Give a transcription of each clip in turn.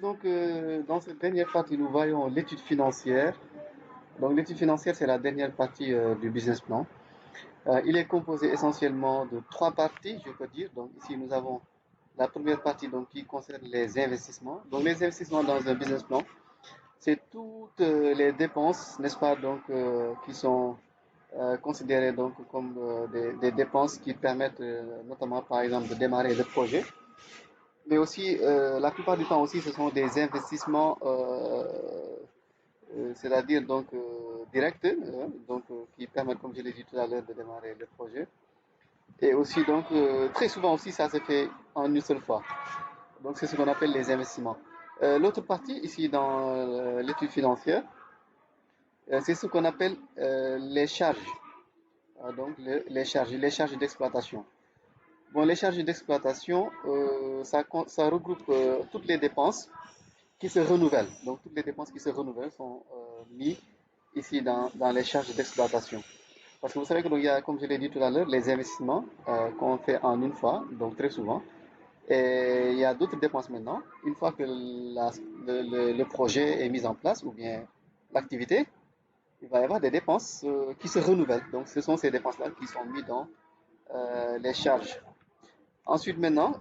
Donc, dans cette dernière partie, nous voyons l'étude financière. Donc, l'étude financière, c'est la dernière partie du business plan. Il est composé essentiellement de trois parties, je peux dire. Donc, ici, nous avons la première partie donc, qui concerne les investissements. Donc, les investissements dans un business plan, c'est toutes les dépenses, n'est-ce pas, donc, qui sont considérées donc, comme des dépenses qui permettent notamment, par exemple, de démarrer le projet. Mais aussi, la plupart du temps aussi, ce sont des investissements, c'est-à-dire donc directs, donc qui permettent, comme je l'ai dit tout à l'heure, de démarrer le projet. Et aussi, donc, très souvent aussi, ça se fait en une seule fois. Donc, c'est ce qu'on appelle les investissements. L'autre partie, ici, dans l'étude financière, c'est ce qu'on appelle les charges. Donc, les charges d'exploitation. Bon, les charges d'exploitation, ça regroupe toutes les dépenses qui se renouvellent. Donc, toutes les dépenses qui se renouvellent sont mises ici dans les charges d'exploitation. Parce que vous savez que donc, il y a, comme je l'ai dit tout à l'heure, les investissements qu'on fait en une fois, donc très souvent. Et il y a d'autres dépenses maintenant. Une fois que le projet est mis en place, ou bien l'activité, il va y avoir des dépenses qui se renouvellent. Donc, ce sont ces dépenses-là qui sont mises dans les charges. Ensuite, maintenant,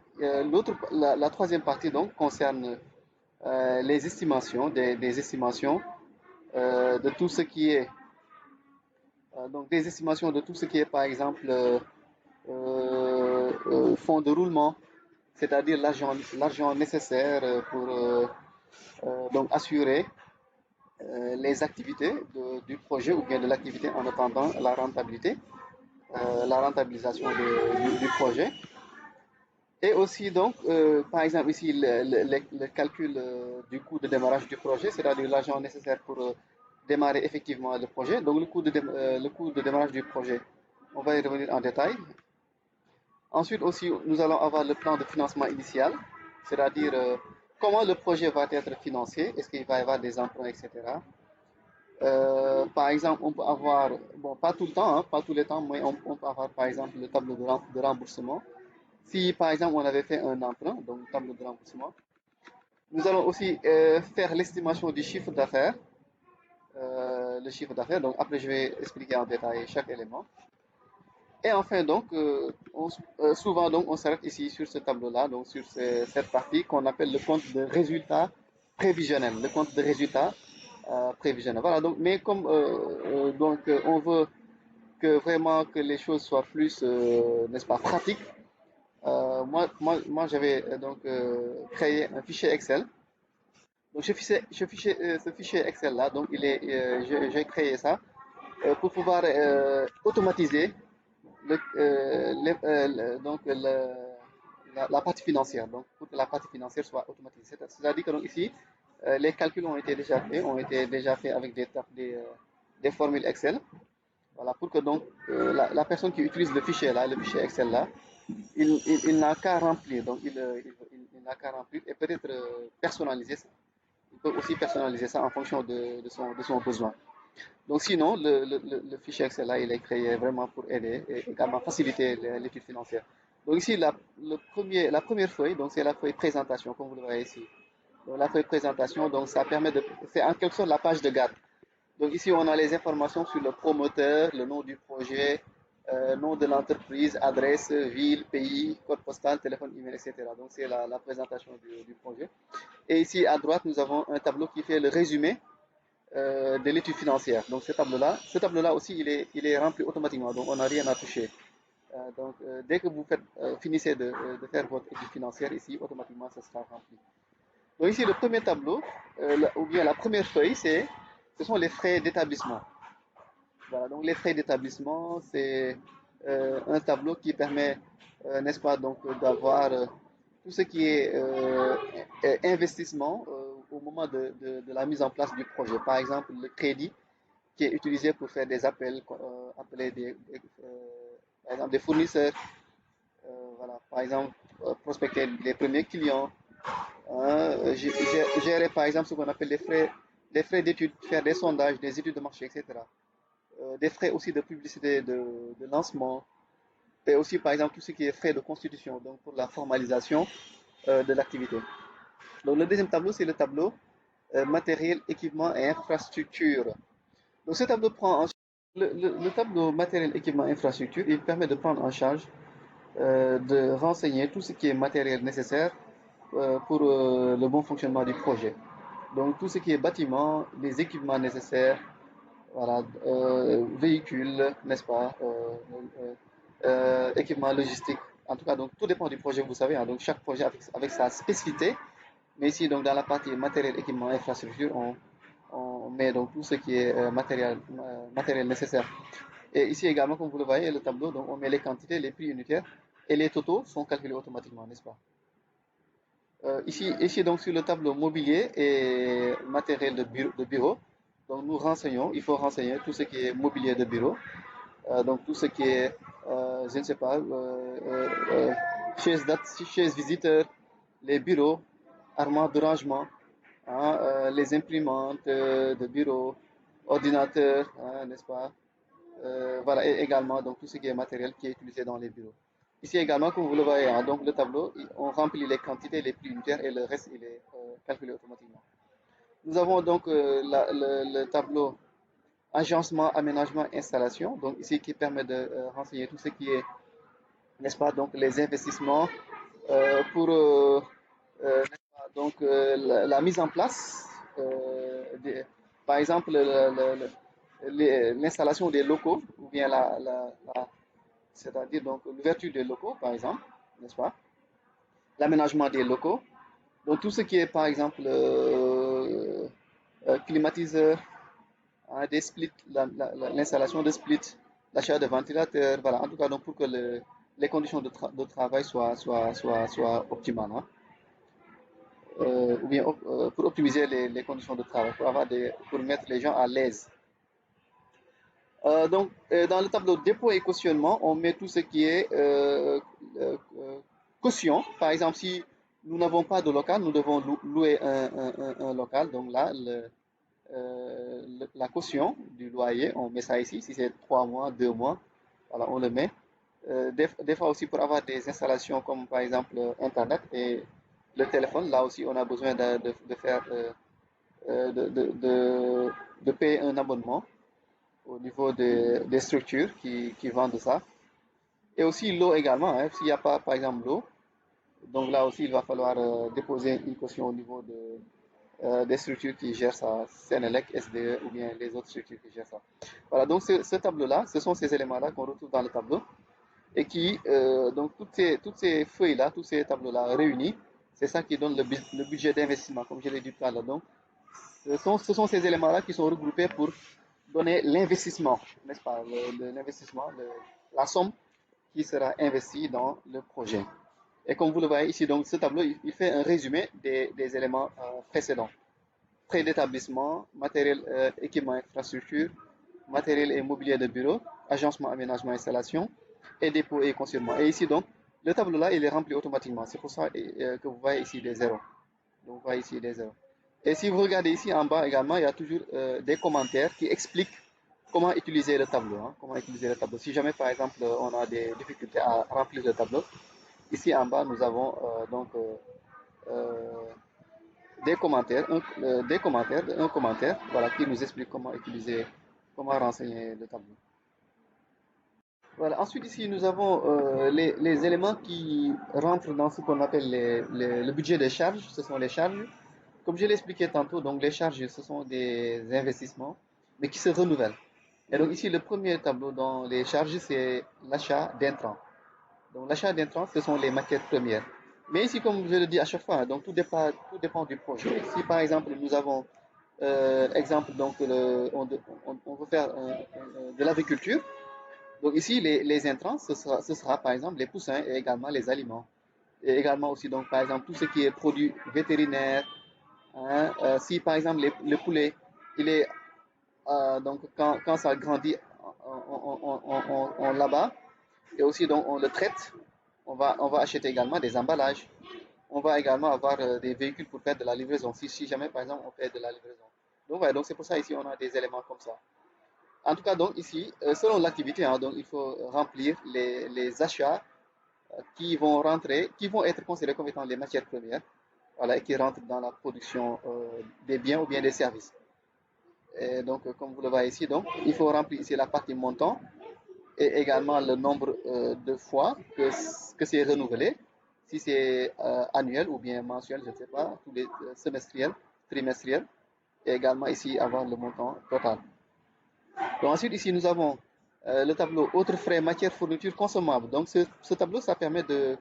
la troisième partie donc concerne les estimations, des estimations de tout ce qui est donc des estimations de tout ce qui est par exemple fonds de roulement, c'est-à-dire l'argent nécessaire pour donc assurer les activités du projet ou bien de l'activité en attendant la rentabilisation du projet. Et aussi donc, par exemple ici, le calcul du coût de démarrage du projet, c'est-à-dire l'argent nécessaire pour démarrer effectivement le projet. Donc le coût de démarrage du projet, on va y revenir en détail. Ensuite aussi, nous allons avoir le plan de financement initial, c'est-à-dire comment le projet va être financé, est-ce qu'il va y avoir des emprunts, etc. Par exemple, on peut avoir, bon, pas tout le temps, hein, pas tous les temps, mais on peut avoir par exemple le tableau de remboursement. Si par exemple on avait fait un emprunt, donc le tableau de remboursement, nous allons aussi faire l'estimation du chiffre d'affaires, le chiffre d'affaires. Donc après je vais expliquer en détail chaque élément. Et enfin donc, souvent donc on s'arrête ici sur ce tableau-là, donc sur cette partie qu'on appelle le compte de résultat prévisionnel, le compte de résultat prévisionnel. Voilà donc, mais comme donc on veut que vraiment que les choses soient plus, n'est-ce pas, pratiques. Moi j'avais donc créé un fichier Excel. Donc, ce fichier Excel-là, donc j'ai créé ça pour pouvoir automatiser donc la partie financière. Donc, pour que la partie financière soit automatisée. C'est-à-dire que donc, ici, les calculs ont été déjà faits avec des formules Excel. Voilà, pour que donc la personne qui utilise le fichier Excel là, il n'a qu'à remplir. Donc, il n'a qu'à remplir et peut-être personnaliser ça. Il peut aussi personnaliser ça en fonction de son besoin. Donc, sinon, le fichier Excel là, il est créé vraiment pour aider et également faciliter l'étude financière. Donc, ici, la première feuille, donc c'est la feuille présentation, comme vous le voyez ici. Donc, la feuille présentation, donc ça permet de, c'est en quelque sorte la page de garde. Donc ici, on a les informations sur le promoteur, le nom du projet, nom de l'entreprise, adresse, ville, pays, code postal, téléphone, email, etc. Donc c'est la présentation du projet. Et ici, à droite, nous avons un tableau qui fait le résumé de l'étude financière. Donc ce tableau-là aussi, il est rempli automatiquement. Donc on n'a rien à toucher. Donc dès que vous finissez de faire votre étude financière ici, automatiquement, ça sera rempli. Donc ici, le premier tableau, ou bien la première feuille, ce sont les frais d'établissement. Voilà, donc les frais d'établissement, c'est un tableau qui permet, n'est-ce pas, donc d'avoir tout ce qui est investissement au moment de la mise en place du projet. Par exemple, le crédit qui est utilisé pour faire des appels, appeler par exemple des fournisseurs, voilà, par exemple, prospecter les premiers clients, hein, gérer par exemple ce qu'on appelle les frais d'études, faire des sondages, des études de marché, etc. Des frais aussi de publicité, de lancement, et aussi par exemple tout ce qui est frais de constitution, donc pour la formalisation de l'activité. Donc le deuxième tableau, c'est le tableau matériel, équipement et infrastructure. Donc ce tableau prend en le tableau matériel, équipement, infrastructure, il permet de prendre en charge, de renseigner tout ce qui est matériel nécessaire pour le bon fonctionnement du projet. Donc tout ce qui est bâtiment, les équipements nécessaires, voilà, véhicules, n'est-ce pas, équipements logistiques. En tout cas, donc tout dépend du projet, vous savez, hein. Donc chaque projet avec sa spécificité. Mais ici, donc dans la partie matériel, équipement, infrastructure, on met donc tout ce qui est matériel nécessaire. Et ici également, comme vous le voyez, le tableau, donc on met les quantités, les prix unitaires et les totaux sont calculés automatiquement, n'est-ce pas? Ici, donc sur le tableau mobilier et matériel de bureau, donc nous renseignons, il faut renseigner tout ce qui est mobilier de bureau, donc tout ce qui est, je ne sais pas, chaises visiteurs, les bureaux, armoires de rangement, hein, les imprimantes de bureau, ordinateurs, hein, n'est-ce pas? Voilà, et également donc tout ce qui est matériel qui est utilisé dans les bureaux. Ici également, comme vous le voyez, hein, donc le tableau, on remplit les quantités, les prix unitaires et le reste, il est calculé automatiquement. Nous avons donc le tableau agencement, aménagement, installation, donc ici qui permet de renseigner tout ce qui est, n'est-ce pas, donc les investissements pour donc la mise en place, par exemple, l'installation des locaux ou bien c'est-à-dire donc l'ouverture des locaux, par exemple, n'est-ce pas? L'aménagement des locaux. Donc tout ce qui est, par exemple, climatiseur, hein, des splits, l'installation de splits, l'achat de ventilateurs, voilà, en tout cas donc pour que les conditions de travail soient optimales, hein. Ou bien pour optimiser les conditions de travail, pour mettre les gens à l'aise. Dans le tableau dépôt et cautionnement, on met tout ce qui est caution. Par exemple, si nous n'avons pas de local, nous devons louer un local. Donc là, la caution du loyer, on met ça ici. Si c'est 3 mois, 2 mois, voilà, on le met. Des fois aussi pour avoir des installations comme par exemple Internet et le téléphone, là aussi on a besoin de faire, de payer un abonnement au niveau des structures qui vendent ça. Et aussi l'eau également, hein. S'il n'y a pas, par exemple, l'eau, donc là aussi, il va falloir déposer une caution au niveau des structures qui gèrent ça, Sénélec, SDE ou bien les autres structures qui gèrent ça. Voilà, donc ce tableau-là, ce sont ces éléments-là qu'on retrouve dans le tableau et qui, donc toutes ces feuilles-là, tous ces tableaux-là réunis, c'est ça qui donne le budget d'investissement, comme je l'ai dit tout à l'heure. Donc, ce sont ces éléments-là qui sont regroupés pour donner l'investissement, n'est-ce pas, l'investissement, la somme qui sera investie dans le projet. Et comme vous le voyez ici, donc ce tableau, il fait un résumé des éléments précédents. Frais d'établissement, matériel, équipement, infrastructure, matériel et mobilier de bureau, agencement, aménagement, installation, et dépôt et consignement. Et ici, donc, le tableau là, il est rempli automatiquement. C'est pour ça que vous voyez ici des zéros. Donc, vous voyez ici des zéros. Et si vous regardez ici en bas également, il y a toujours des commentaires qui expliquent comment utiliser le tableau, hein, comment utiliser le tableau. Si jamais, par exemple, on a des difficultés à remplir le tableau, ici en bas, nous avons euh, un commentaire, voilà, qui nous explique comment utiliser, comment renseigner le tableau. Voilà. Ensuite, ici, nous avons les éléments qui rentrent dans ce qu'on appelle le budget des charges. Ce sont les charges. Comme je l'ai expliqué tantôt, donc les charges, ce sont des investissements, mais qui se renouvellent. Et donc ici, le premier tableau dans les charges, c'est l'achat d'intrants. Donc l'achat d'intrants, ce sont les matières premières. Mais ici, comme je le dis à chaque fois, donc tout dépend du projet. Si par exemple, nous avons, exemple, donc on veut faire de l'agriculture, donc ici, les intrants, ce sera par exemple les poussins et également les aliments. Et également aussi, donc par exemple, tout ce qui est produits vétérinaires, hein. Si par exemple le poulet, il est, donc quand ça grandit, on l'abat et aussi donc on le traite. On va acheter également des emballages. On va également avoir des véhicules pour faire de la livraison. Si jamais par exemple on fait de la livraison. Donc voilà, donc c'est pour ça ici on a des éléments comme ça. En tout cas, donc ici, selon l'activité, hein, donc il faut remplir les achats qui vont rentrer, qui vont être considérés comme étant les matières premières. voilà, et qui rentrent dans la production des biens ou bien des services. Et donc, comme vous le voyez ici, donc, il faut remplir ici la partie montant et également le nombre de fois que c'est renouvelé, si c'est annuel ou bien mensuel, je ne sais pas, tous les semestriels, trimestriels, et également ici avoir le montant total. Donc ensuite ici nous avons le tableau autres frais, matières, fournitures consommables. Donc ce tableau ça permet de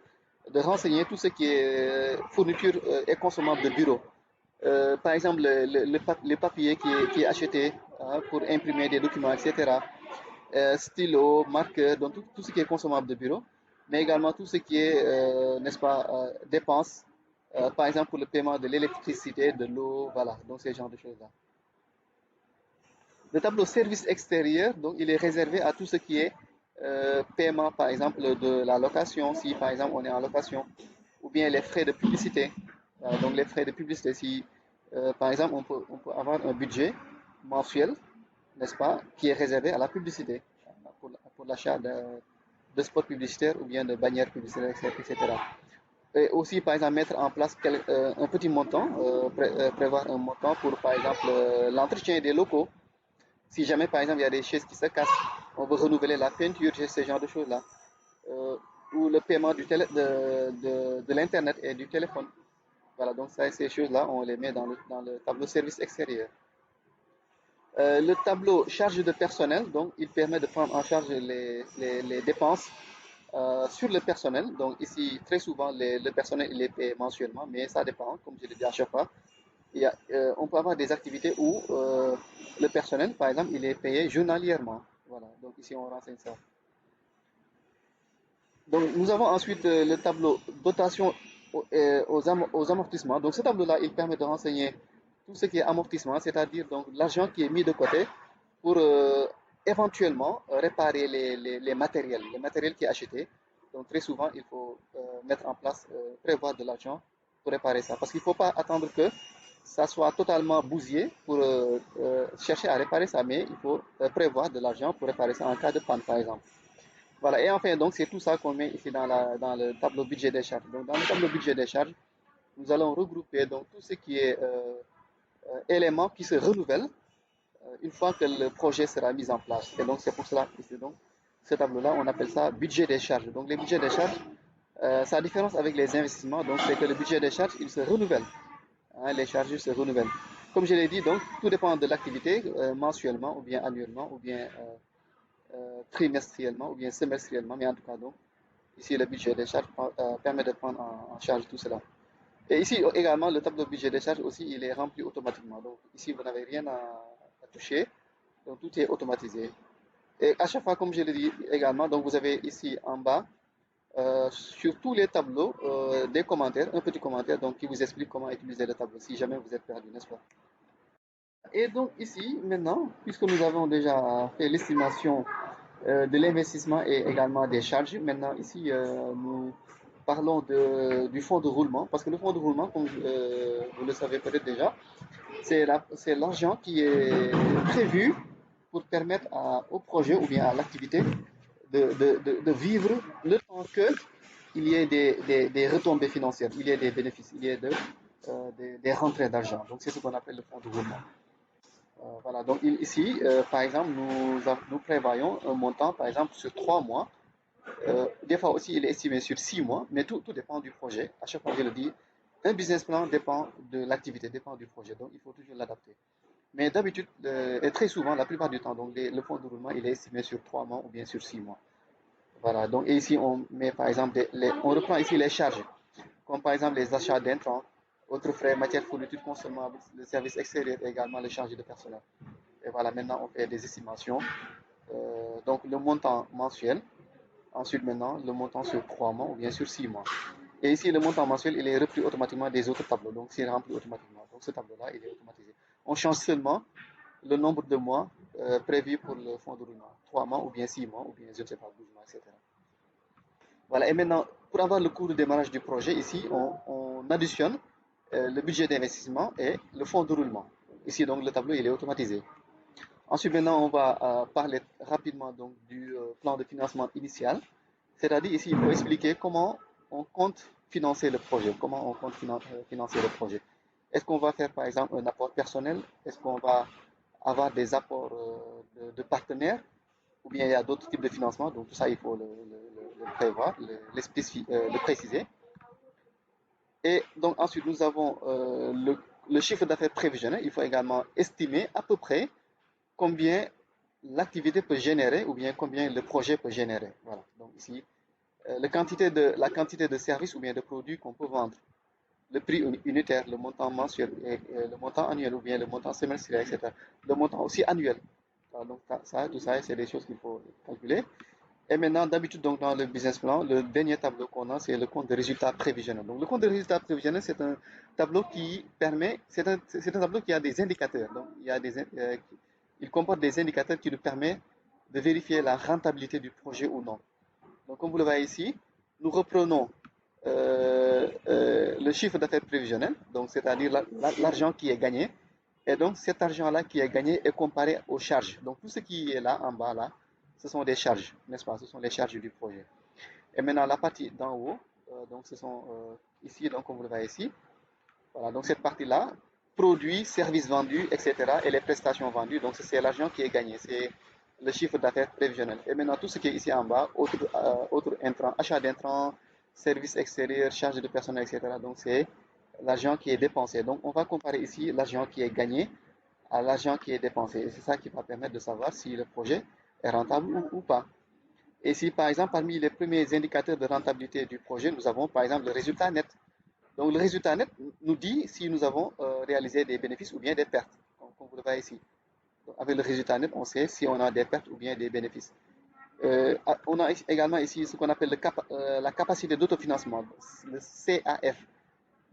renseigner tout ce qui est fourniture et consommable de bureau. Par exemple le papier qui est acheté pour imprimer des documents, etc. Stylo, marqueur, donc tout ce qui est consommable de bureau, mais également tout ce qui est, n'est-ce pas, dépenses, par exemple pour le paiement de l'électricité, de l'eau, voilà, donc ces genres de choses-là. Le tableau service extérieur, donc il est réservé à tout ce qui est paiement, par exemple, de la location, si par exemple on est en location, ou bien les frais de publicité. Donc les frais de publicité, si par exemple on peut avoir un budget mensuel, n'est-ce pas, qui est réservé à la publicité, pour l'achat de spots publicitaires ou bien de bannières publicitaires, etc. Et aussi, par exemple, mettre en place un petit montant, prévoir un montant pour, par exemple, l'entretien des locaux. Si jamais, par exemple, il y a des chaises qui se cassent, on veut renouveler la peinture, ce genre de choses-là. Euh, ou le paiement de l'Internet et du téléphone. Voilà, donc ça, ces choses-là, on les met dans le tableau service extérieur. Le tableau charge de personnel, donc il permet de prendre en charge les dépenses sur le personnel. Donc ici, très souvent, le personnel, il est payé mensuellement, mais ça dépend, comme je l'ai dit à chaque fois. On peut avoir des activités où le personnel, par exemple, il est payé journalièrement. Voilà, donc ici on renseigne ça. Donc nous avons ensuite le tableau dotation aux amortissements. Donc ce tableau-là, il permet de renseigner tout ce qui est amortissement, c'est-à-dire donc l'argent qui est mis de côté pour éventuellement réparer les matériels qui est acheté. Donc très souvent, il faut mettre en place, prévoir de l'argent pour réparer ça. Parce qu'il ne faut pas attendre que ça soit totalement bousillé pour chercher à réparer ça, mais il faut prévoir de l'argent pour réparer ça en cas de panne, par exemple. Voilà, et enfin, donc c'est tout ça qu'on met ici dans le tableau budget des charges. Donc dans le tableau budget des charges, nous allons regrouper donc tout ce qui est éléments qui se renouvellent une fois que le projet sera mis en place. Et donc c'est pour cela que donc, ce tableau-là, on appelle ça budget des charges. Donc les budgets des charges, sa différence avec les investissements, donc c'est que le budget des charges, il se renouvelle. Hein, les charges se renouvellent. Comme je l'ai dit, donc tout dépend de l'activité, mensuellement ou bien annuellement ou bien trimestriellement ou bien semestriellement, mais en tout cas, donc, ici, le budget des charges permet de prendre en charge tout cela. Et ici également, le tableau budget des charges aussi, il est rempli automatiquement. Donc ici, vous n'avez rien à toucher. Donc tout est automatisé. Et à chaque fois, comme je l'ai dit également, donc vous avez ici en bas, sur tous les tableaux, des commentaires, un petit commentaire donc, qui vous explique comment utiliser le tableau, si jamais vous êtes perdu, n'est-ce pas? Et donc ici, maintenant, puisque nous avons déjà fait l'estimation de l'investissement et également des charges, maintenant ici, nous parlons du fonds de roulement, parce que le fonds de roulement, comme vous le savez peut-être déjà, c'est l'argent qui est prévu pour permettre au projet ou bien à l'activité de vivre le temps qu'il y ait des retombées financières, il y ait des bénéfices, il y ait des rentrées d'argent. Donc c'est ce qu'on appelle le fonds de roulement. Voilà, donc ici, par exemple, nous prévoyons un montant, par exemple, sur 3 mois. Des fois aussi, il est estimé sur 6 mois, mais tout dépend du projet. À chaque fois, je le dis, un business plan dépend de l'activité, dépend du projet, donc il faut toujours l'adapter. Mais d'habitude, et très souvent, la plupart du temps, donc le fonds de roulement, il est estimé sur 3 mois ou bien sur 6 mois. Voilà, donc et ici, on met par exemple, on reprend ici les charges, comme par exemple les achats d'intrants, autres frais, matières, fournitures consommables, le service extérieur et également les charges de personnel. Et voilà, maintenant, on fait des estimations. Donc, le montant mensuel, ensuite maintenant, le montant sur 3 mois ou bien sur 6 mois. Et ici, le montant mensuel, il est repris automatiquement des autres tableaux. Donc, c'est rempli automatiquement. Donc, ce tableau-là, il est automatisé. On change seulement le nombre de mois prévus pour le fonds de roulement. 3 mois ou bien 6 mois ou bien, je ne sais pas, 12 mois, etc. Voilà, et maintenant, pour avoir le coût de démarrage du projet, ici, on additionne le budget d'investissement et le fonds de roulement. Ici, donc, le tableau, il est automatisé. Ensuite, maintenant, on va parler rapidement du plan de financement initial. C'est-à-dire, ici, il faut expliquer comment on compte financer le projet, comment on compte financer le projet. Est-ce qu'on va faire par exemple un apport personnel? Est-ce qu'on va avoir des apports de partenaires? Ou bien il y a d'autres types de financement? Donc tout ça, il faut le prévoir, le préciser. Et donc ensuite, nous avons le chiffre d'affaires prévisionnel. Il faut également estimer à peu près combien l'activité peut générer ou bien combien le projet peut générer. Voilà. Donc ici, la quantité de services ou bien de produits qu'on peut vendre, le prix unitaire, le montant mensuel, et le montant annuel ou bien le montant semestriel, etc. Le montant aussi annuel. Voilà, donc ça, tout ça, c'est des choses qu'il faut calculer. Et maintenant, d'habitude, donc dans le business plan, le dernier tableau qu'on a, c'est le compte de résultats prévisionnels. Donc le compte de résultats prévisionnels, c'est un tableau qui permet, c'est un tableau qui a des indicateurs. Donc il comporte des indicateurs qui nous permettent de vérifier la rentabilité du projet ou non. Donc, comme vous le voyez ici, nous reprenons le chiffre d'affaires prévisionnel, donc c'est-à-dire l'argent qui est gagné. Et donc, cet argent-là qui est gagné est comparé aux charges. Donc, tout ce qui est là, en bas, là, ce sont des charges, n'est-ce pas? Ce sont les charges du projet. Et maintenant, la partie d'en haut, donc ce sont ici, donc comme vous le voyez ici, voilà, donc cette partie-là, produits, services vendus, etc. et les prestations vendues, donc c'est l'argent qui est gagné, c'est le chiffre d'affaires prévisionnel. Et maintenant, tout ce qui est ici en bas, autres intrants, achat d'intrants, services extérieurs, charges de personnel, etc. Donc c'est l'argent qui est dépensé. Donc on va comparer ici l'argent qui est gagné à l'argent qui est dépensé. Et c'est ça qui va permettre de savoir si le projet est rentable ou pas. Et si par exemple, parmi les premiers indicateurs de rentabilité du projet, nous avons par exemple le résultat net. Donc le résultat net nous dit si nous avons réalisé des bénéfices ou bien des pertes, comme vous le voyez ici. Donc, avec le résultat net, on sait si on a des pertes ou bien des bénéfices. On a également ici ce qu'on appelle la capacité d'autofinancement, le CAF.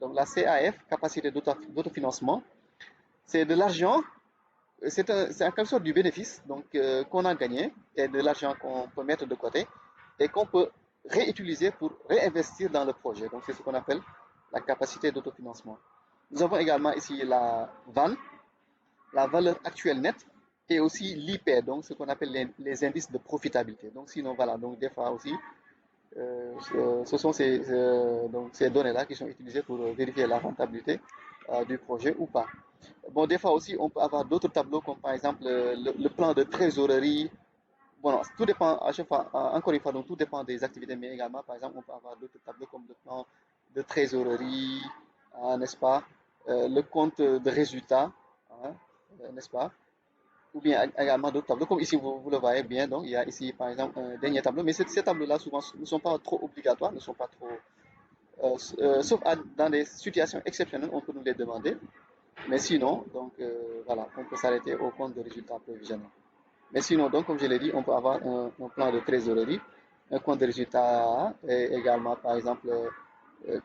Donc la CAF, capacité d'autofinancement, c'est de l'argent, c'est en quelque sorte du bénéfice donc qu'on a gagné et de l'argent qu'on peut mettre de côté et qu'on peut réutiliser pour réinvestir dans le projet. Donc c'est ce qu'on appelle la capacité d'autofinancement. Nous avons également ici la VAN, la valeur actuelle nette, et aussi l'IP, donc ce qu'on appelle les indices de profitabilité. Donc sinon voilà, donc des fois aussi, ce sont donc ces données-là qui sont utilisées pour vérifier la rentabilité du projet ou pas. Bon, des fois aussi, on peut avoir d'autres tableaux comme par exemple le plan de trésorerie. Bon, tout dépend à chaque fois, encore une fois, donc tout dépend des activités, mais également, par exemple, on peut avoir d'autres tableaux comme le plan de trésorerie, n'est-ce pas, le compte de résultat, hein, n'est-ce pas, ou bien également d'autres tableaux, comme ici vous le voyez bien, donc il y a ici par exemple un dernier tableau, mais ces tableaux-là souvent ne sont pas trop obligatoires, ne sont pas trop, sauf dans des situations exceptionnelles, on peut nous les demander, mais sinon, donc voilà, on peut s'arrêter au compte de résultat prévisionnel. Mais sinon, donc, comme je l'ai dit, on peut avoir un plan de trésorerie, un compte de résultat et également, par exemple,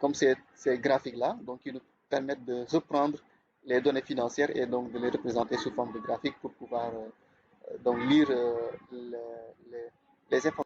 comme ces graphiques-là, donc qui nous permettent de reprendre les données financières et donc de les représenter sous forme de graphique pour pouvoir donc lire les informations.